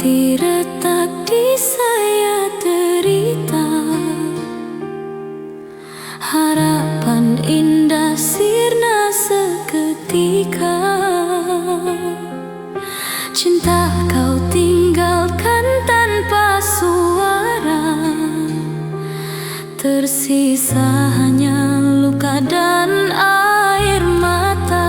Di retak di saya derita, harapan indah sirna seketika. Cinta kau tinggalkan tanpa suara, tersisa hanya luka dan air mata.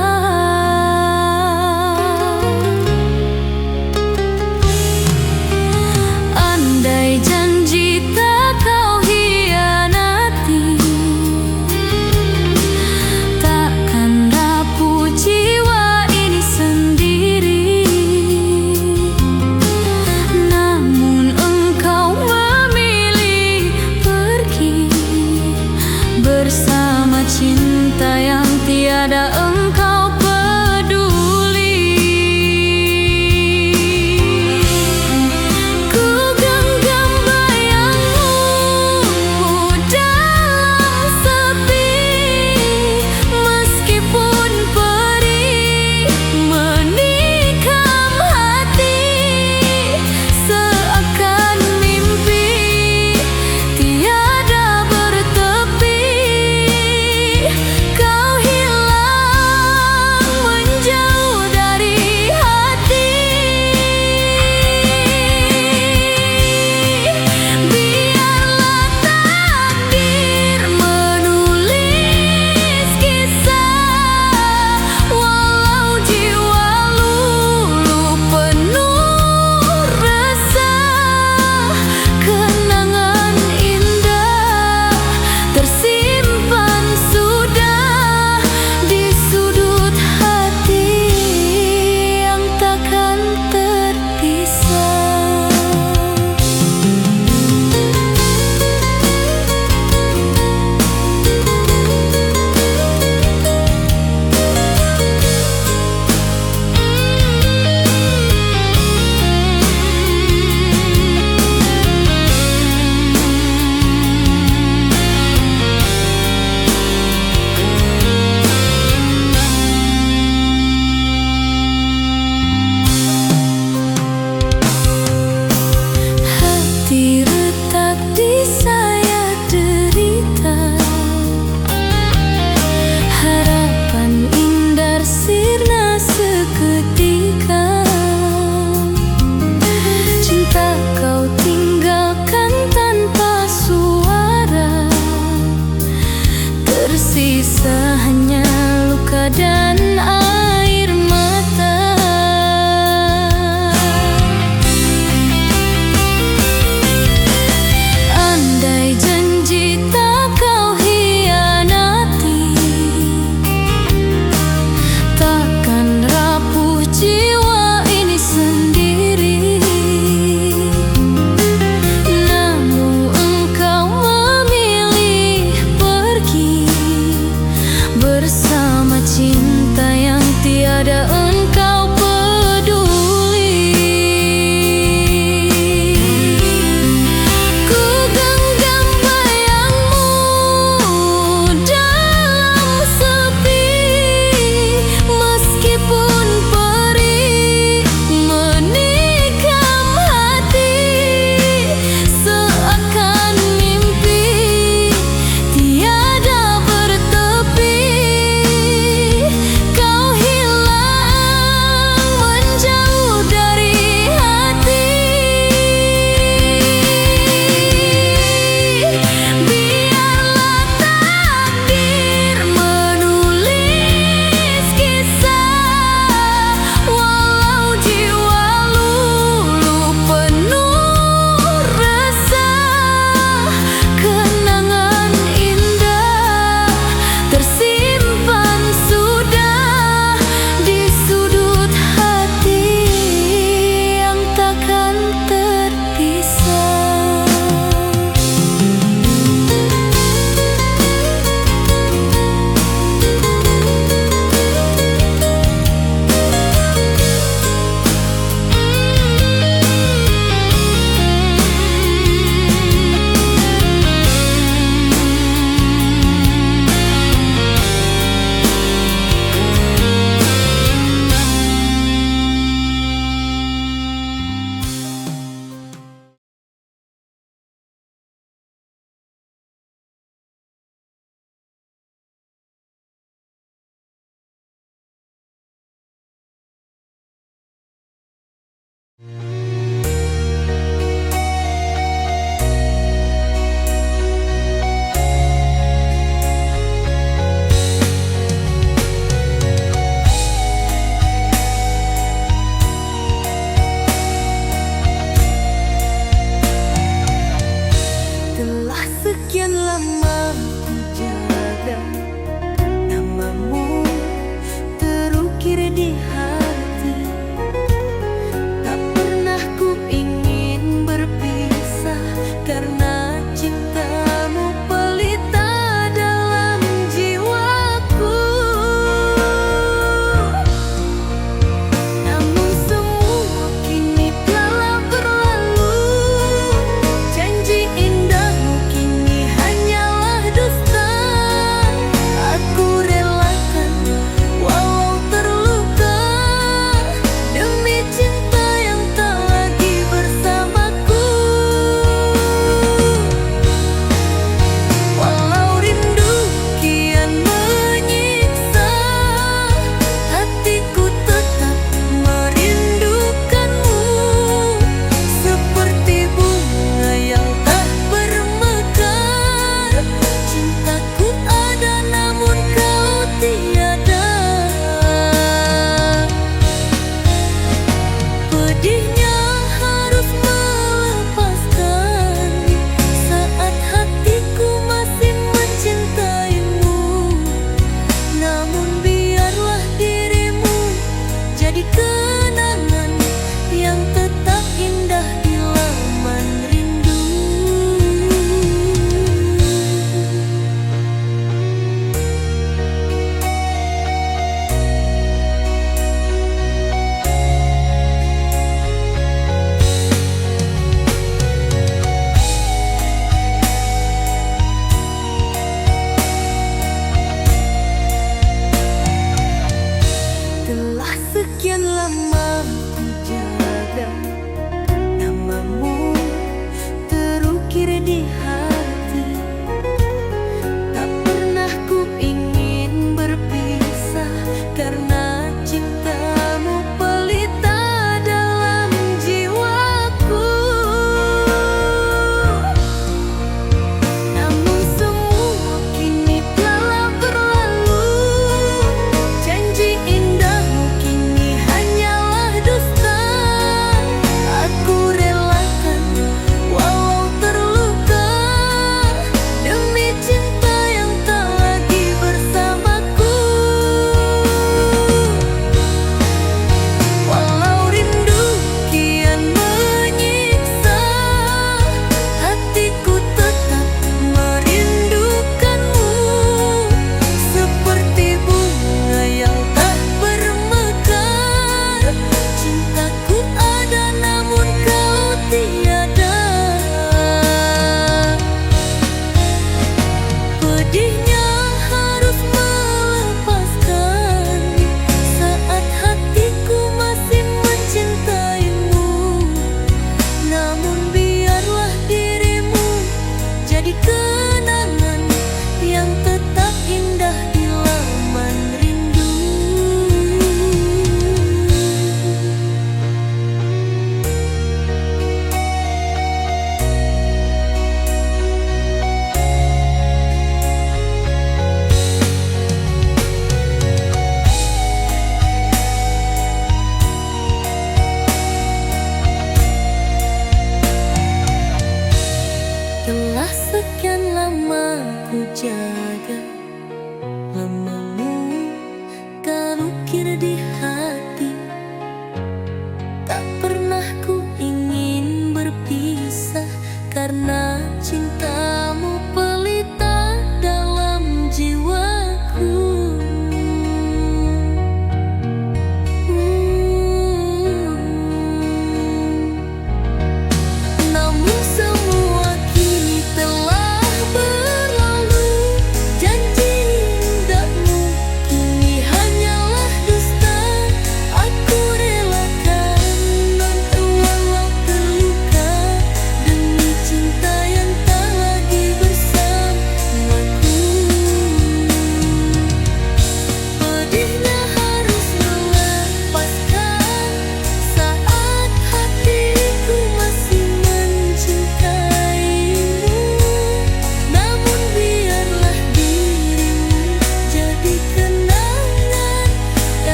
Andai janji tak kau hianati, takkan rapuh jiwa ini sendiri. Namun engkau memilih pergi bersama cinta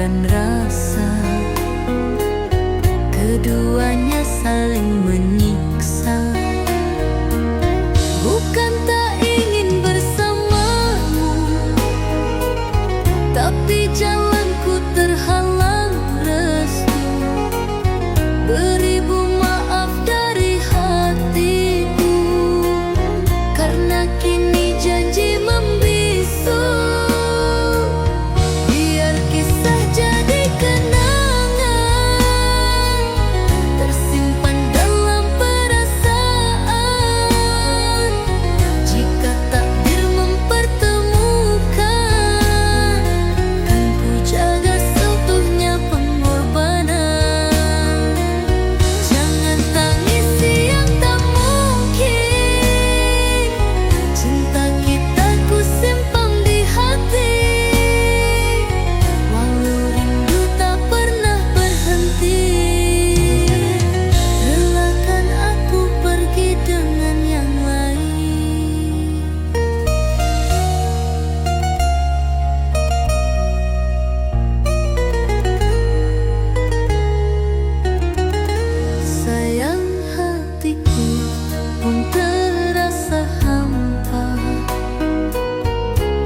dan rasa, keduanya saling menyiksa. Bukan tak ingin bersamamu, tapi jalanku terhalang restu. Beribu maaf dari hatiku, karena kini janji membisu. Biar kisah jadi kenangan, tersimpan dalam perasaan. Jika takdir mempertemukan, kan ku jaga seutuhnya pengorbanan. Jangan tangisi yang tak mungkin, cinta kita ku simpan di hati. Walau rindu tak pernah berhenti, relakan aku pergi dengan yang lain. Sayang, hatiku pun terasa hampa,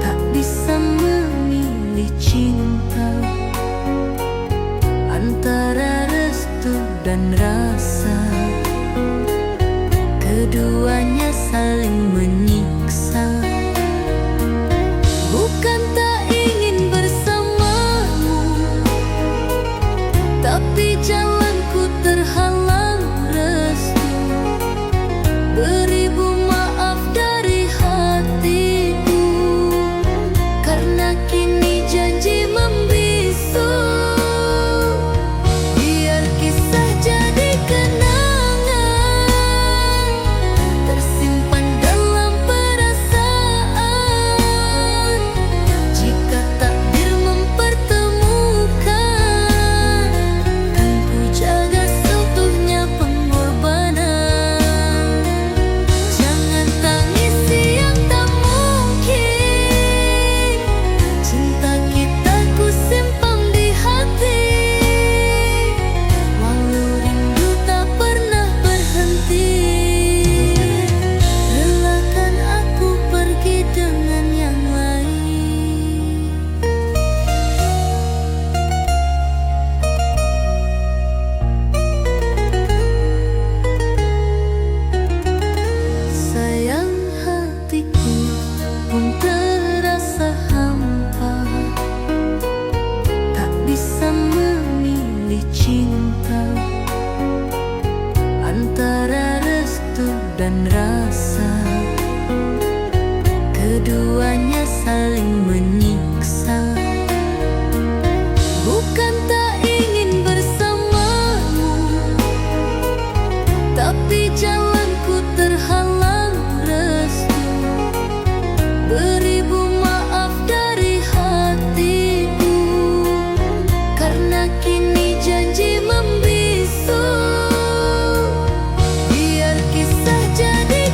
tak bisa memilih cinta. Antara restu dan rasa, keduanya saling menyiksa. Bukan tak ingin bersamamu, tapi jalanku terhalang restu. Beribu maaf dari hatiku, karena kini janji membisu. Biar kisah jadi kenangan, tersimpan dalam perasaan. Jika takdir mempertemukan, kan ku jaga seutuhnya pengorbanan. Jangan tangisi yang tak mungkin, cinta kita ku simpan di hati. Walau rindu tak pernah berhenti, relakan aku pergi dengan yang lain. Sayang, hatiku pun terasa hampa, tak bisa memilih cinta. Antara restu dan rasa, keduanya saling menyiksa. Bukan tak ingin bersamamu, tapi jalanku terhalang restu. Beribu maaf dari hatiku, karena kini janji membisu. Biar kisah jadi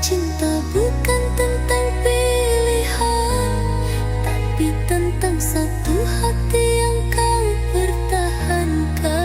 cinta bukan tentang pilihan, tapi tentang satu hati yang kau pertahankan.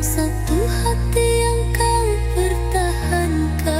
Satu hati yang kau pertahankan.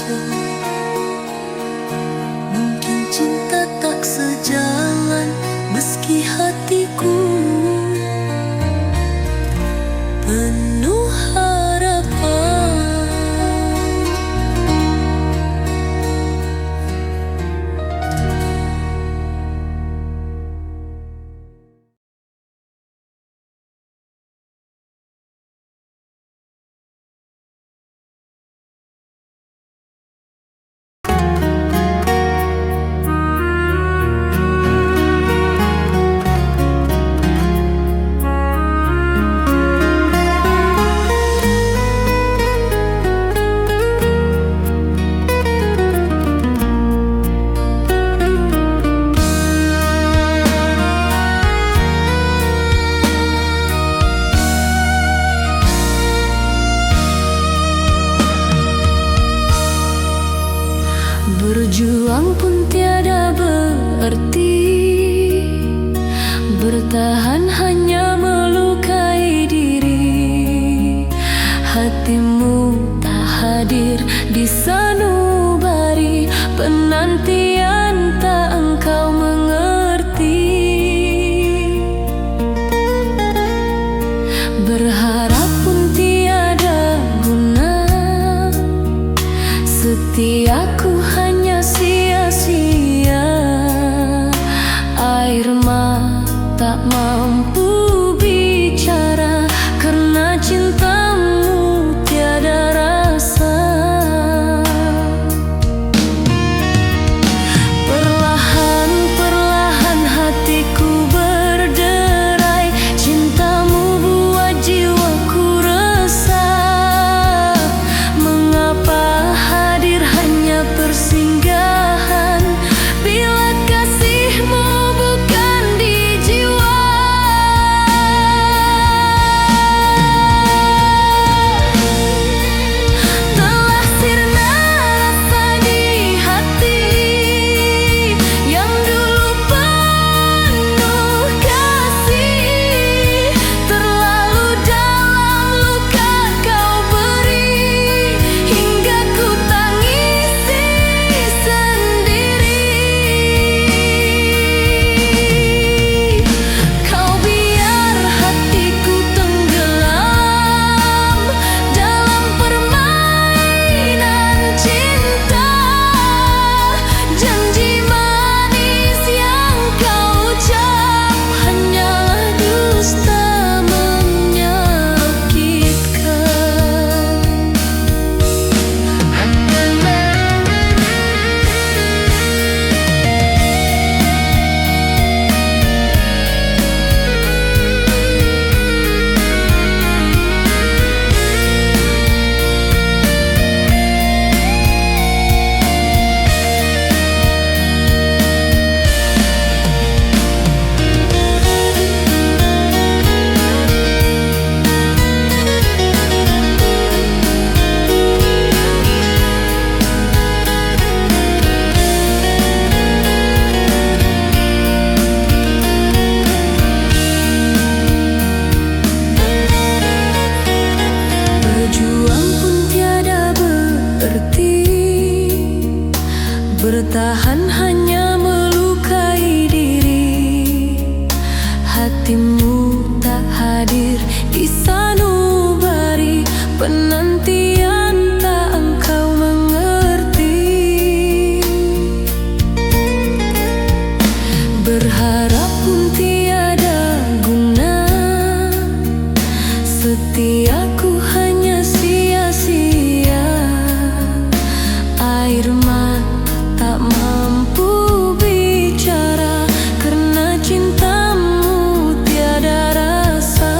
saja. Mungkin cinta tak sejalan, meski hatiku penuh harapan. Berjuang pun tiada berarti, bertahan hanya melukai diri. Hatimu tak hadir di sanubari, penantian tak engkau mengerti. Berharap pun tiada guna, setiaku hanya sia-sia. Air mata mampu bicara, karena cintamu tiada rasa. Perlahan-perlahan hatiku berderai, cintamu buat jiwaku resah. Mengapa hadir hanya persinggahan, bila kasihmu bukan di jiwa. Telah sirna rasa di hati, yang dulu penuh kasih. Terlalu dalam luka kau beri, hingga ku tangisi sendiri. Kau biar hatiku tenggelam dalam permainan cinta. Janji manis yang kau ucap hanyalah dusta menyakitkan. Berjuang pun tiada berarti, bertahan hanya melukai diri. Hatimu tak hadir di sanubari, penantian tak engkau mengerti. Berharap pun tiada guna, setiaku hanya sia-sia. Air mata tak mampu bicara, karena cintamu tiada rasa.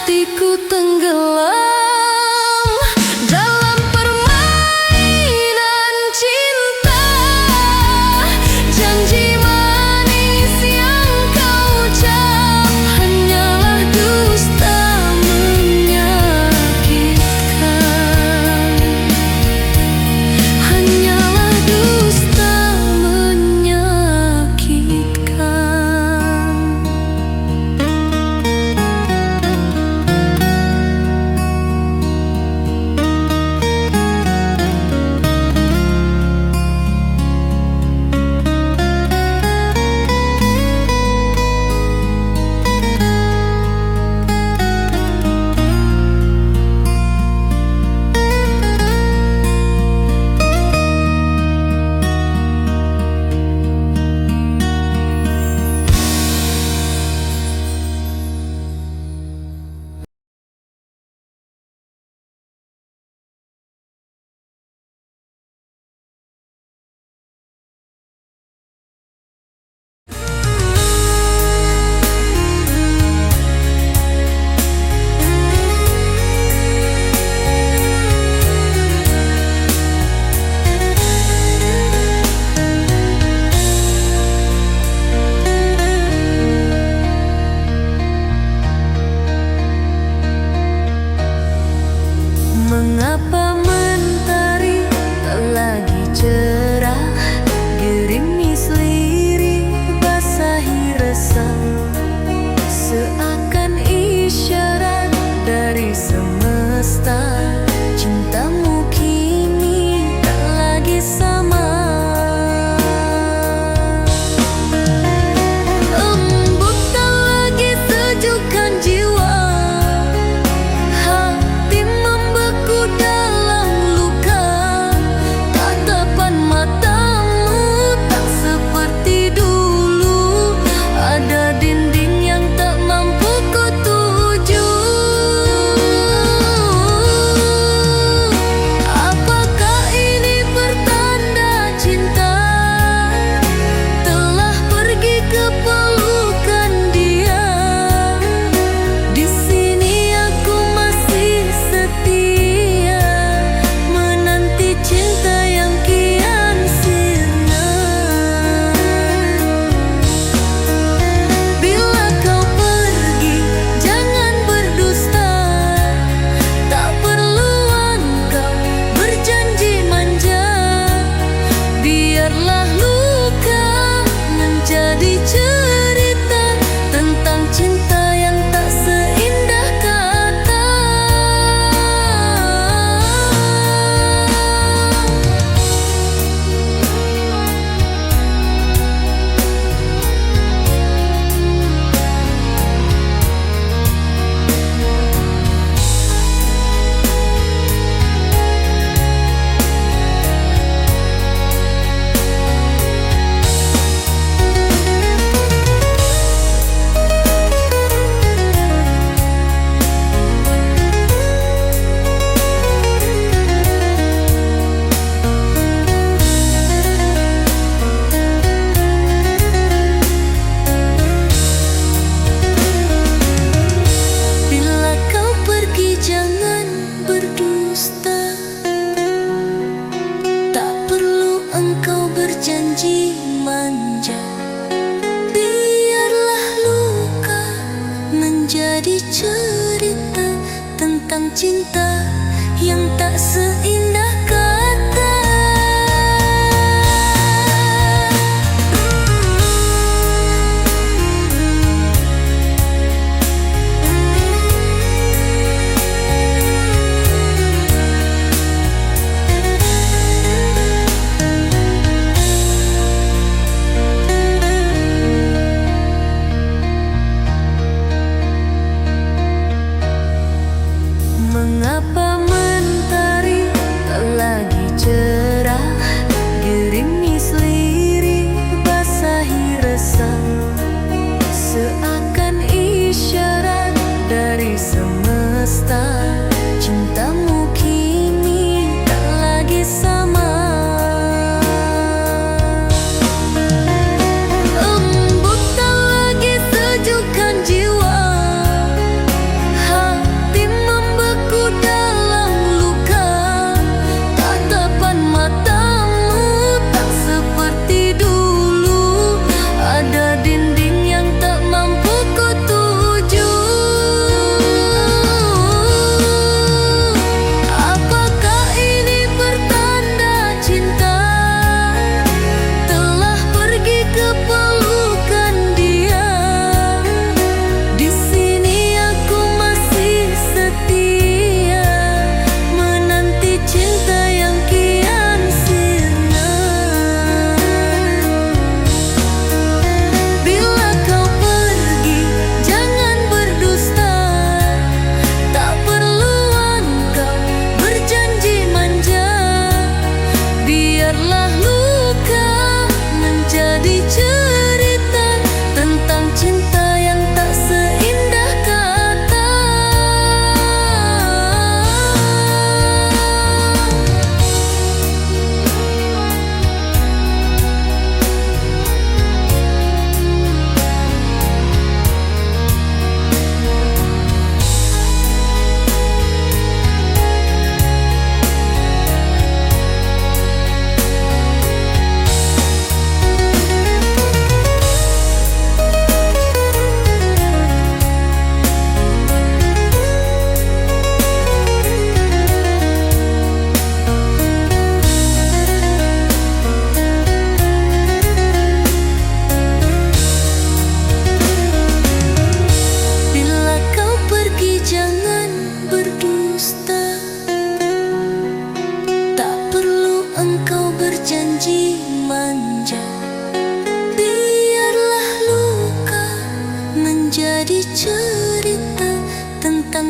hatiku tenggelam dalam permainan cinta. Janji manis yang kau ucap hanyalah dusta menyakitkan, hanyalah dusta menyakitkan. Mengapa mentari tak lagi cerah, gerimis lirik basahi resah, seakan isyarat dari semesta, cintamu kini tak lagi sama. Embun tak lagi sejukkan jiwa, hati membeku dalam luka. Tatapan matamu tak seperti dulu, ada dinding yang tak mampu ku tuju. Apakah ini pertanda cinta telah pergi ke pelukan dia? Di sini aku masih setia menanti cinta yang kian sirna. Bila kau pergi, jangan berdusta. Tak perlu engkau berjanji manja. Biarlah luka menjadi cerita tentang cinta yang tak seindah kata. Bila kau pergi, jangan berdusta. Tak perlu engkau berjanji manja. Biarlah luka menjadi cerita tentang cinta yang tak seindah kata. Mengapa mentari tak lagi cerah, gerimis lirik basahi resah, seakan isyarat dari semesta, cintamu kini tak lagi sama. Embun tak lagi sejukkan jiwa, hati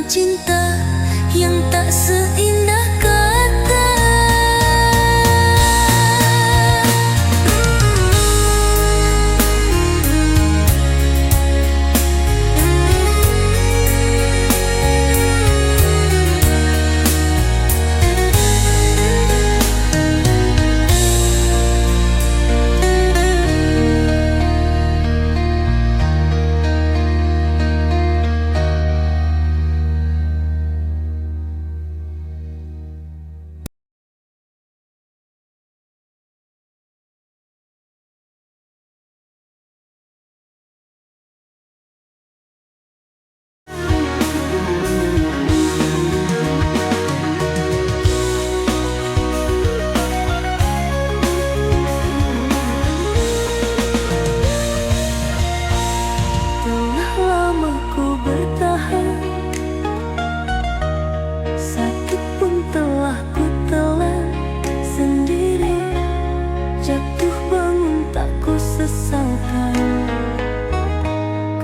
cinta yang tak seindah kata. Telah lama ku bertahan, sakit pun telah ku telan sendiri. Jatuh bangun tak ku sesalkan,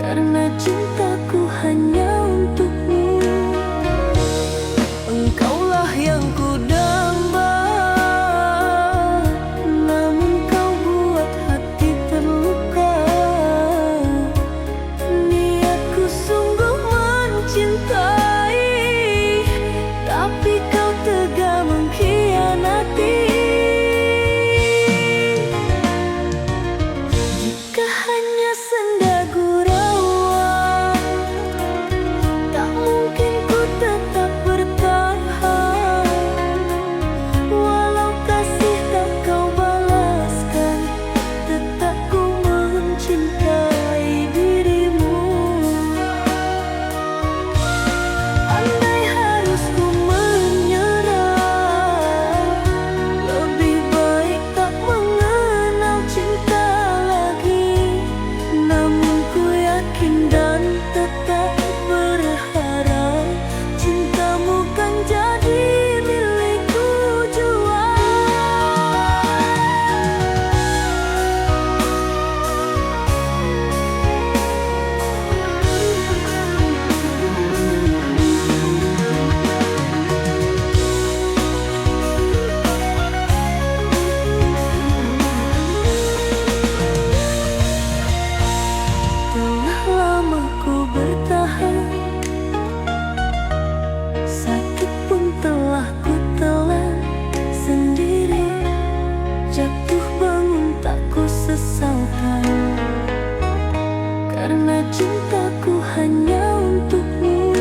karena cintaku hanya untukmu. Engkaulah yang ku damba, namun kau buat hati terluka. Niatku sungguh mencintai, tapi kau tega mengkhianati. Jika hanya senda gurauan, tak mungkin ku tetap bertahan. Walau kasih tak kau balaskan, tetap ku mencintai dirimu. Andai harus ku menyerah, lebih baik tak mengenal cinta lagi. Namun ku yakin dan tetap berharap, cintamu kan jadi milikku jua. Telah lama ku bertahan, sakit pun telah ku telan sendiri. Jatuh bangun tak ku sesalkan, karena cintaku hanya untukmu.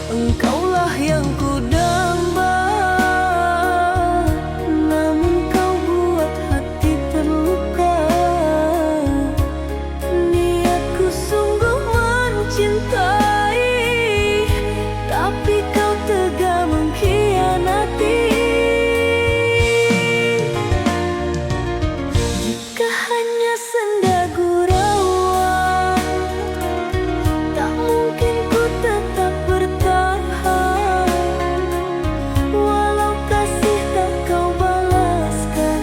Engkaulah yang ku damba, namun kau buat hati terluka. Niatku sungguh mencintai, tapi kau tega mengkhianati. Jika hanya senda gurauan, tak mungkin ku tetap bertahan. Walau kasih tak kau balaskan,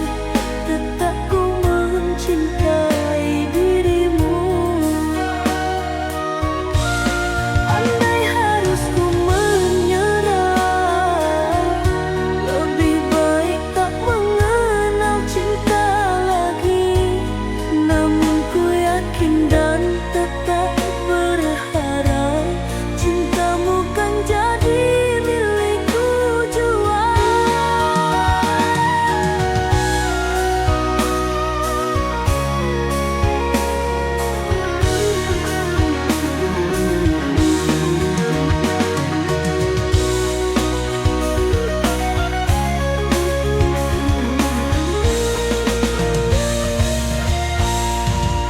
tetap ku mencintai dirimu. Andai harus ku menyerah, lebih baik tak mengenal cinta lagi. Namun ku yakin dan tetap berharap, cintamu kan jadi milikku jua.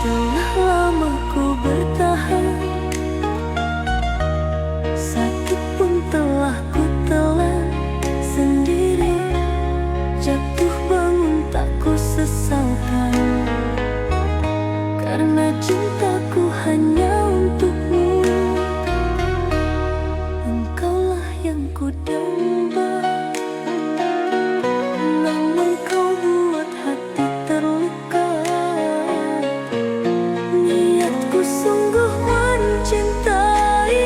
Telah lama ku bertahan, sakit pun telah ku telan sendiri. Jatuh bangun tak ku sesalkan, karena cintaku hanya untukmu. Engkaulah yang ku damba, namun kau buat hati terluka. Niatku sungguh mencintai,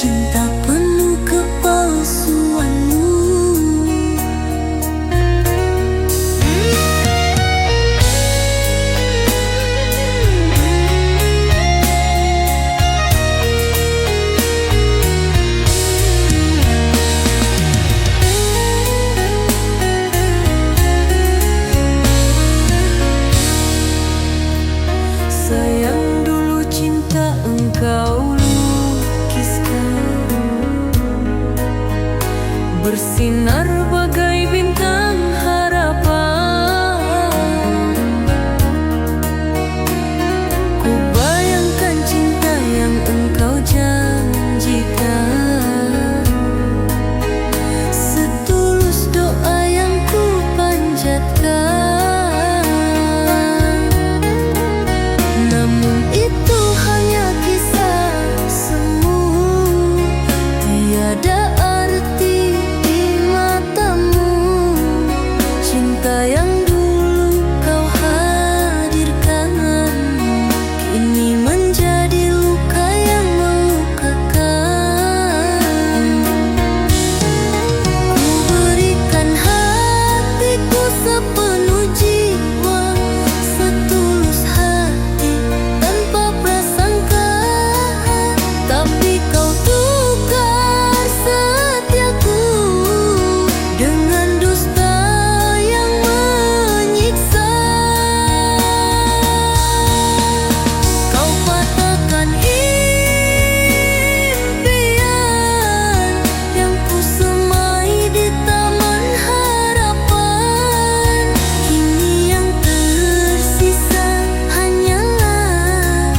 cinta penuh kepalsuanmu. Sayang, dulu cinta engkau lukiskan, bersinar bagai bintang harapan. Ku bayangkan cinta yang engkau janjikan, setulus doa yang ku panjatkan. Namun itu hanya kisah semu, tiada arti di matamu. Cinta yang dulu kau hadirkan kini menjadi luka yang melukakan. Ku berikan hatiku sepenuh jiwa, setulus hati tanpa prasangka, tapi kau tukar setiaku dengan dusta yang menyiksa. Kau patahkan impian yang ku semai di taman harapan. Kini yang tersisa hanyalah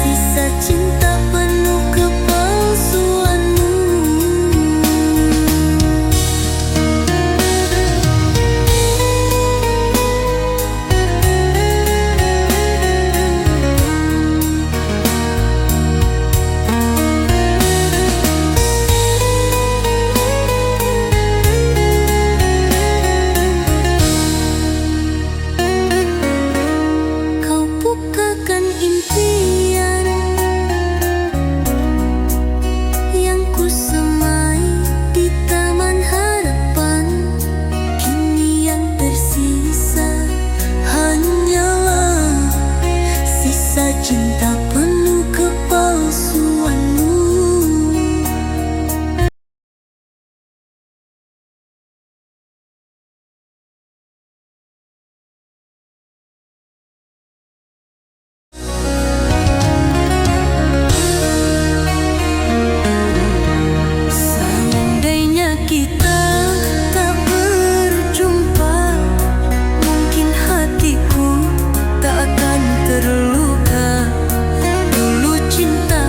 sisa cinta penuh kepalsuanmu. Kau bukakan impian yang ku semai di taman harapan. Kini yang tersisa hanyalah sisa cinta penuh kepalsuanmu. Seandainya kita tak berjumpa, mungkin hatiku tak akan terluka. Dulu cinta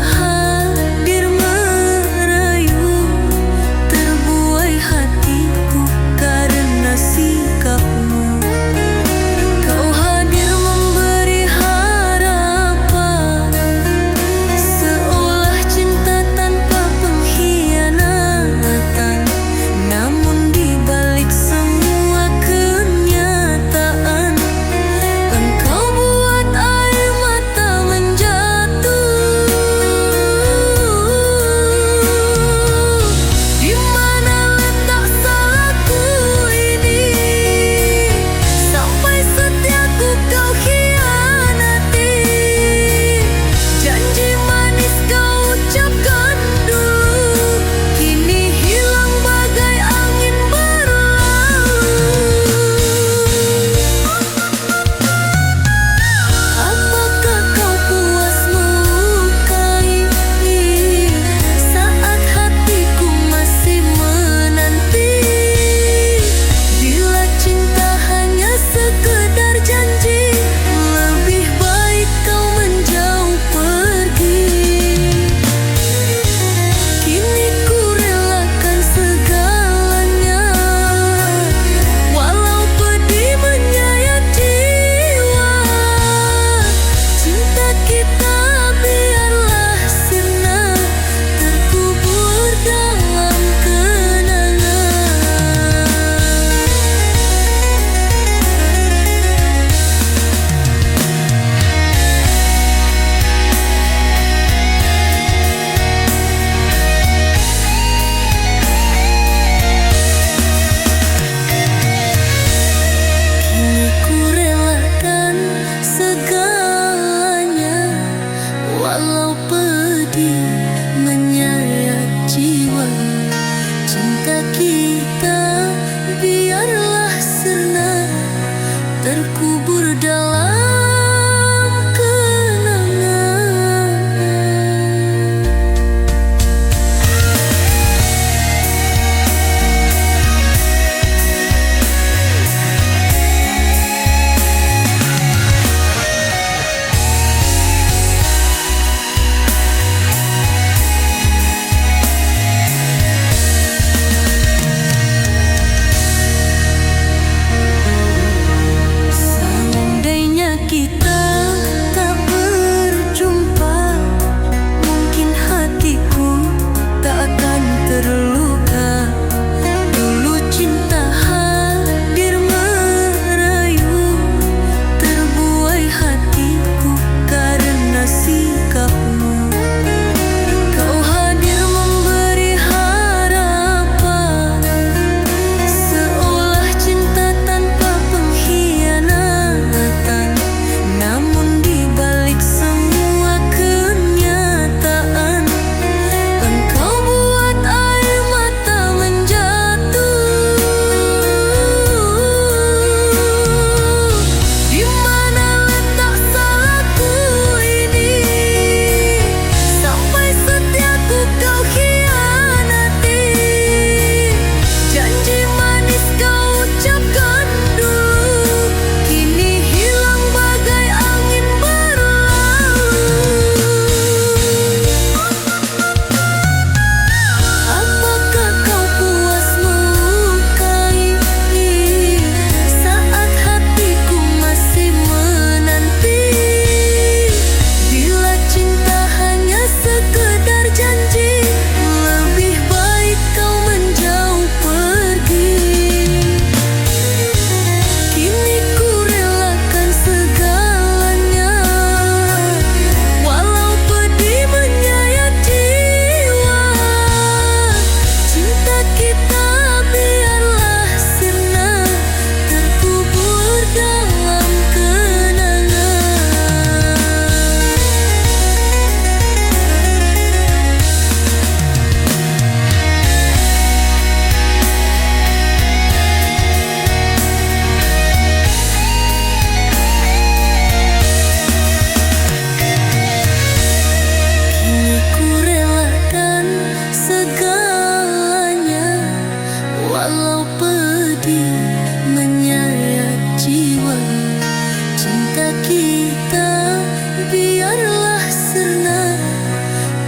biarlah sirna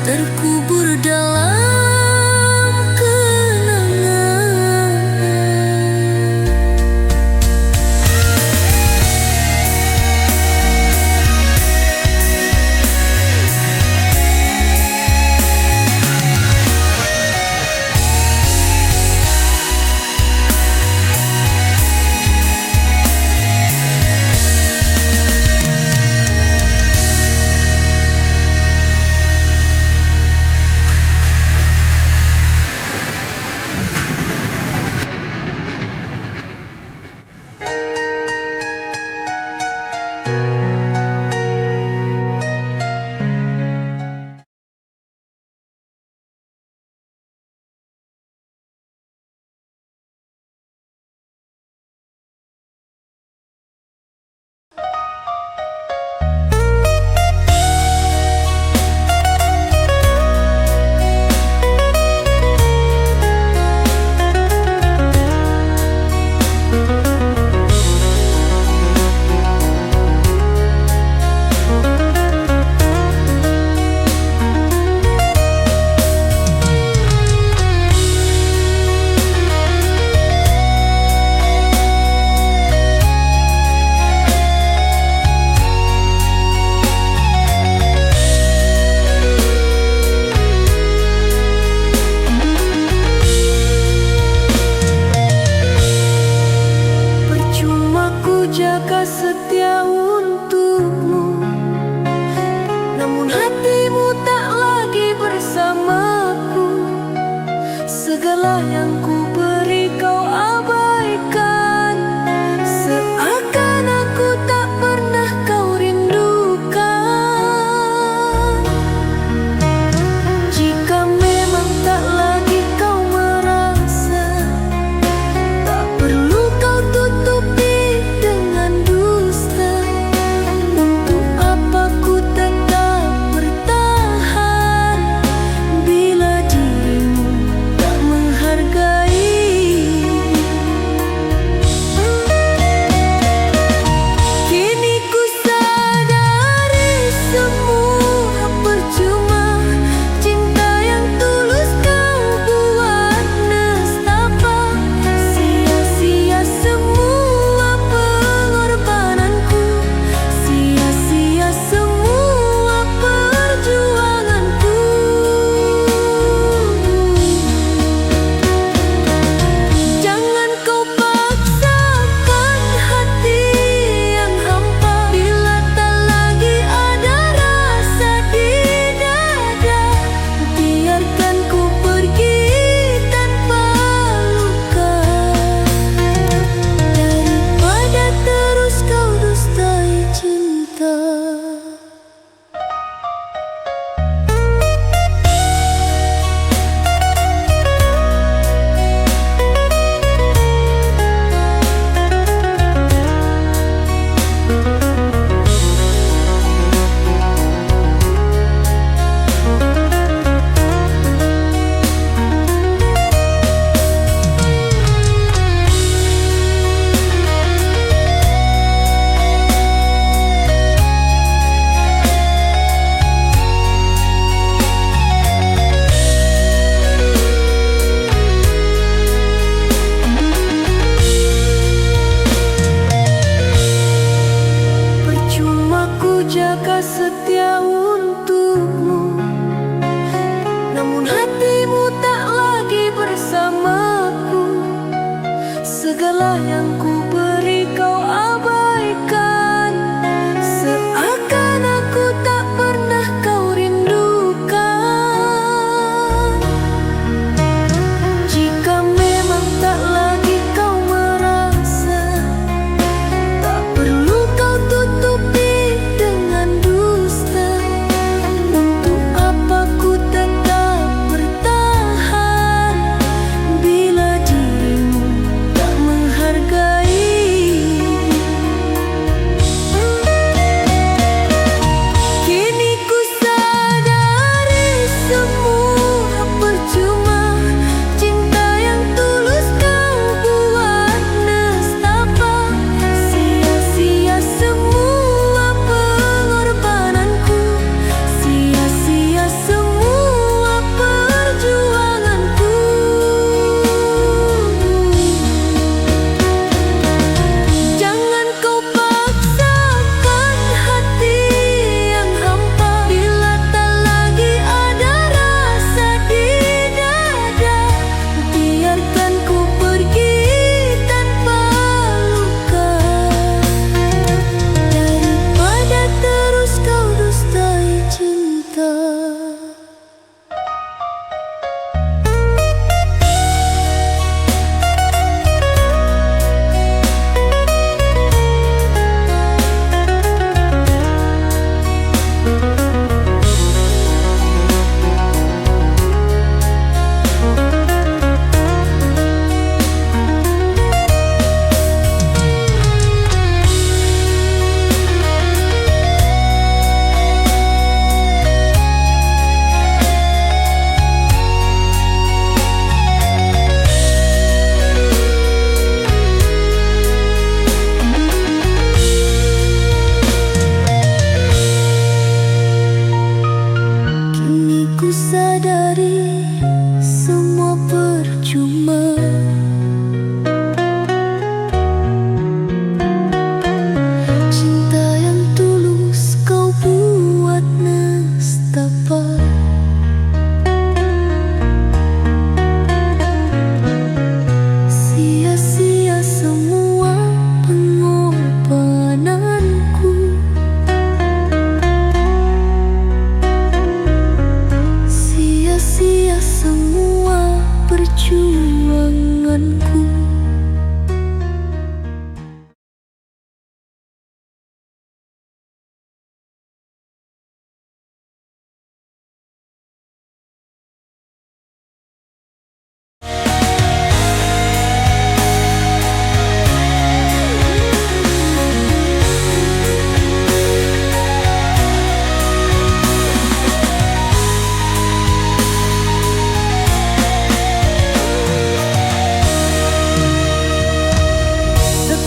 terkubur dalam kenangan. Jaga setia untukmu, namun hatimu tak lagi bersamaku. Segala yang ku beri kau abaikan, seakan aku tak pernah kau rindukan. Jika memang tak lagi kau merasa, tak perlu kau tutupi jaga setia untukmu, namun hatimu tak lagi bersamaku. Segala yang ku beri kau abaikan, seakan aku tak pernah kau rindukan. Jika memang tak lagi kau merasa, tak perlu kau tutupi dengan dusta. Untuk apa ku tetap bertahan bila dirimu tak menghargai? temanku.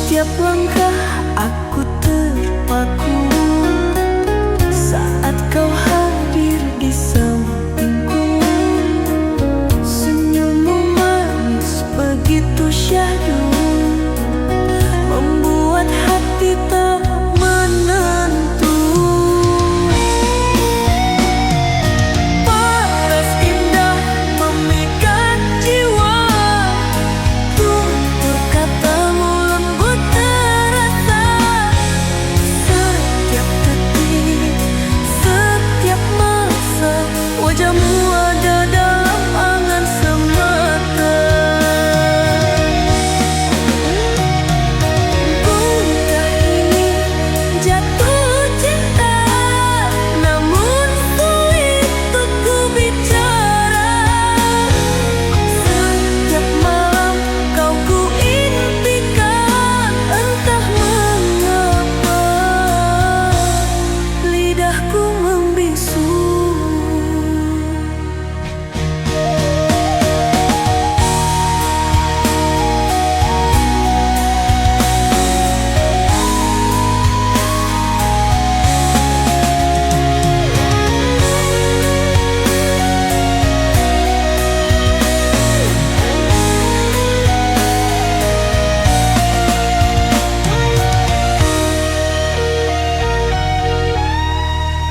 Setiap langkah aku terpaku saat kau hadir di sampingku. Senyummu manis begitu syahdu, membuat hati tak menentu. Paras indah memikat jiwa, tutur katamu lembut terasa. Setiap detik, setiap masa, wajahmu ada dalam angan semata. Bukankah ini jatuh cinta, namun sulit untuk ku bicara. Setiap malam kau ku impikan, entah mengapa lidahku membisu.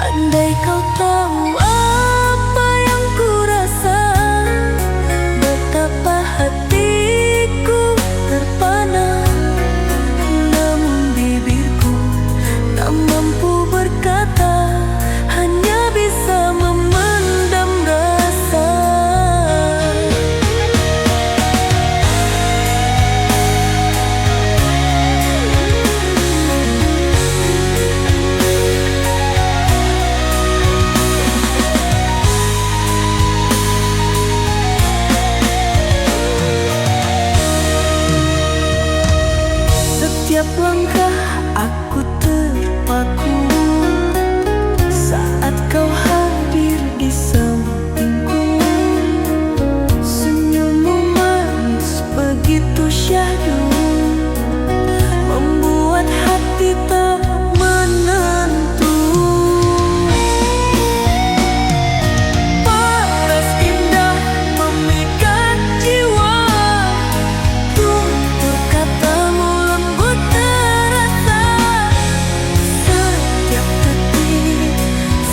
Andai kau tahu apa yang ku rasa, betapa hatiku terpana. Namun bibirku tak mampu berkata, hanya bisa memendam rasa. Setiap langkah aku terpaku saat kau hadir di sampingku. Senyummu manis begitu syahdu, membuat hati tak menentu. Paras indah memikat jiwa, tutur katamu lembut terasa. Setiap detik,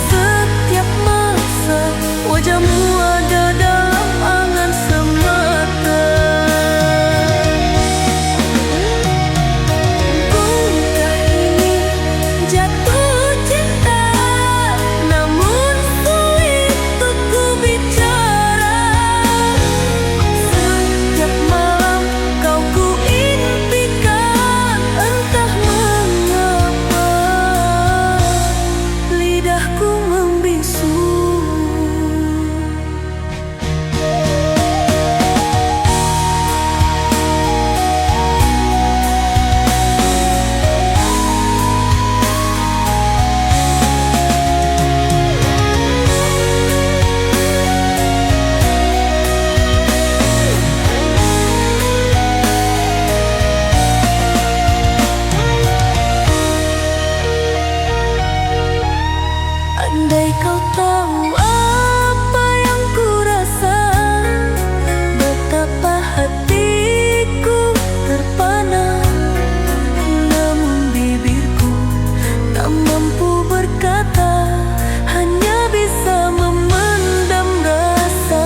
setiap masa, wajahmu ada dalam angan semata. Bukankah ini jatuh cinta, namun sulit untuk ku bicara. Setiap malam kau ku impikan, entah mengapa lidahku membisu. Andai kau tahu apa yang ku rasa, betapa hatiku terpana. Namun bibirku tak mampu berkata, hanya bisa memendam rasa.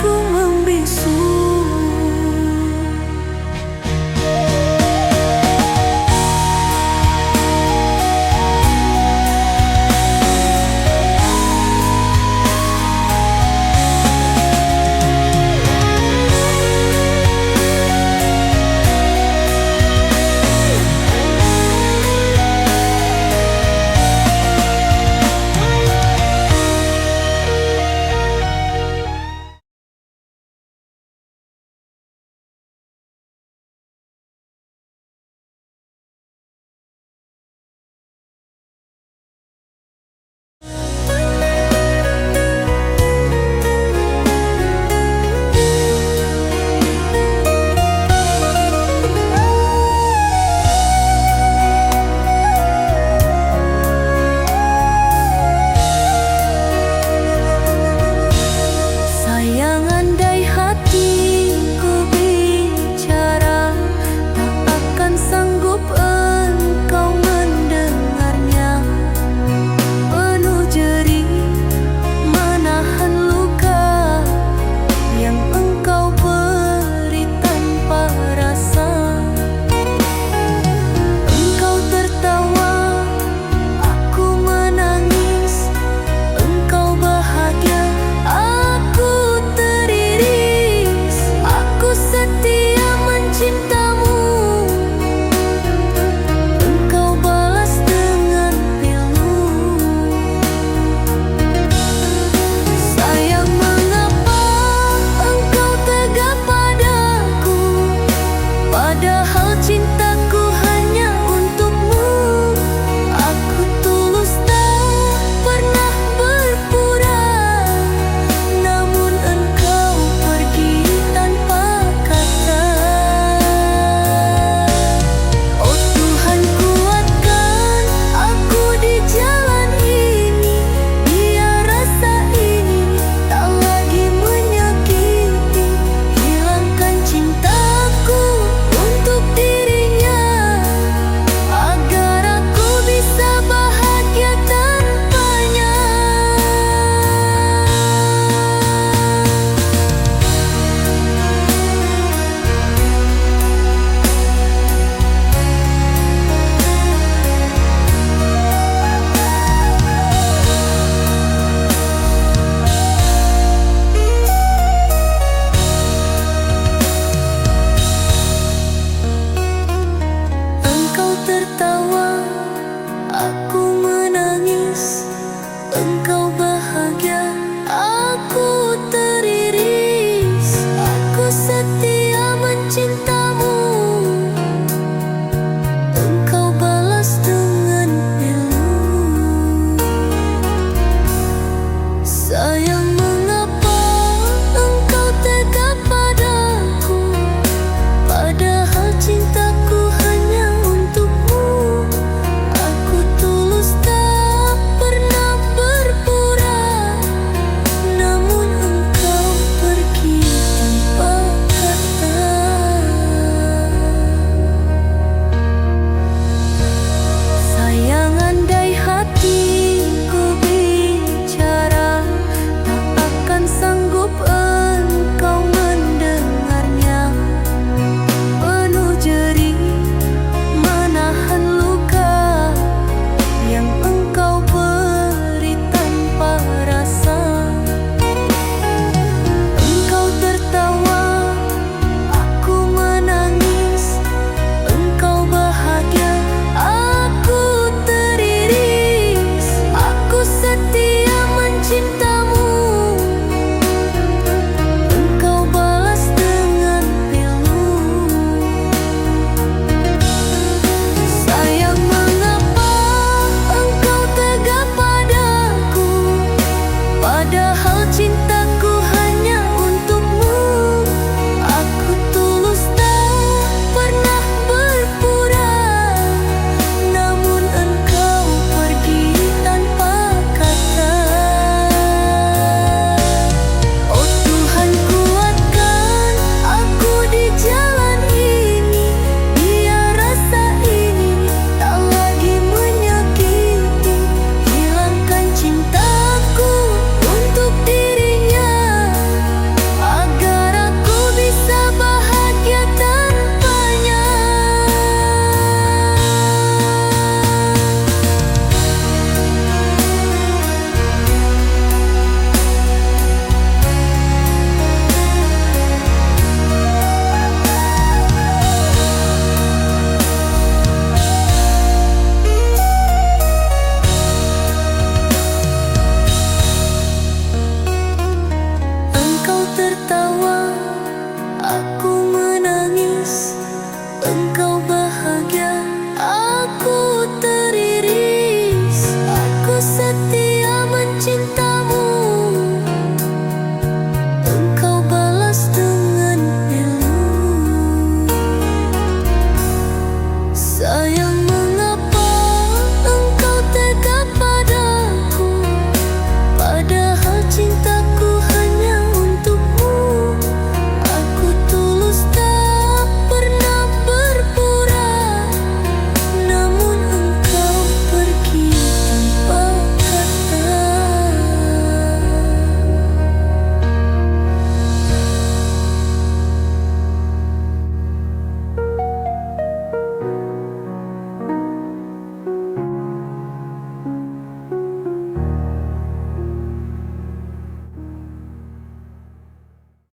ku membisu.